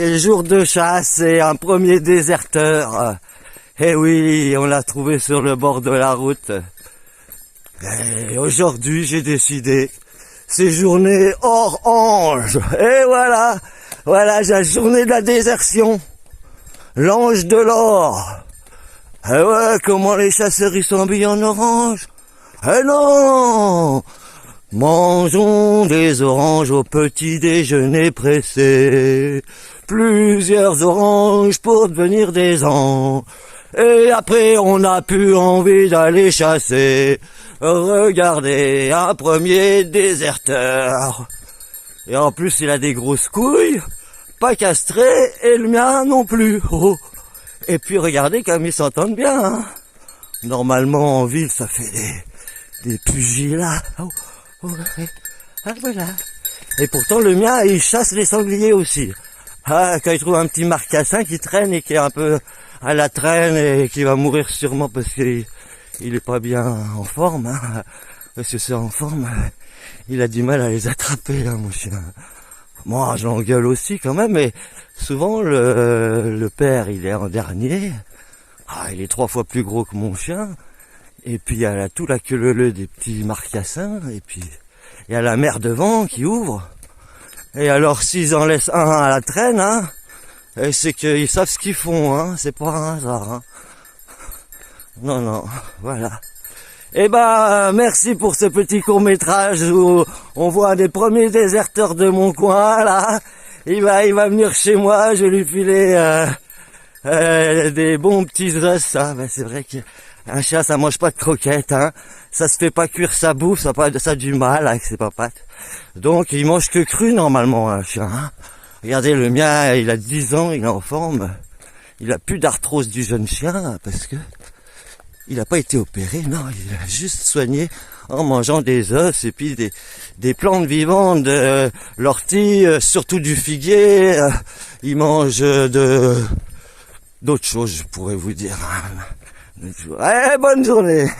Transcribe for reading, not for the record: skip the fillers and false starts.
Et jour de chasse et un premier déserteur. Eh oui, on l'a trouvé sur le bord de la route. Et aujourd'hui, j'ai décidé, c'est journée hors ange. Et voilà, la journée de la désertion. L'ange de l'or. Eh ouais, comment les chasseurs ils sont habillés en orange. Eh non! Mangeons des oranges au petit déjeuner pressé. Plusieurs oranges pour devenir des anges. Et après on n'a plus envie d'aller chasser. Regardez, un premier déserteur. Et en plus il a des grosses couilles, pas castré, et le mien non plus. Oh. Et puis regardez comme ils s'entendent bien. Hein. Normalement en ville ça fait des pugilats. Oh. Ouais. Ah voilà. Et pourtant le mien il chasse les sangliers aussi. Ah, quand il trouve un petit marcassin qui traîne et qui est un peu à la traîne et qui va mourir sûrement parce qu'il est pas bien en forme, hein. Parce que c'est en forme, il a du mal à les attraper, hein, mon chien. Moi je l'engueule aussi quand même, mais souvent le père il est en dernier. Ah, il est 3 fois plus gros que mon chien. Et puis il y a tout la queue leu des petits marcassins, et puis il y a la mère devant qui ouvre. Et alors s'ils en laissent un à la traîne, hein, c'est qu'ils savent ce qu'ils font, hein, c'est pas un hasard. Hein. Non, voilà. Eh ben, merci pour ce petit court-métrage où on voit un des premiers déserteurs de mon coin, là. Il va venir chez moi, je vais lui filer des bons petits os, hein. Ben, c'est vrai qu'un chien, ça mange pas de croquettes, hein. Ça se fait pas cuire sa bouffe, ça a du mal avec ses papates. Donc, il mange que cru, normalement, un chien, hein. Regardez, le mien, il a 10 ans, il est en forme. Il a plus d'arthrose du jeune chien, parce que il n'a pas été opéré, non, il a juste soigné en mangeant des os et puis des plantes vivantes, de l'ortie, surtout du figuier. Il mange d'autres choses, je pourrais vous dire. Bonne journée.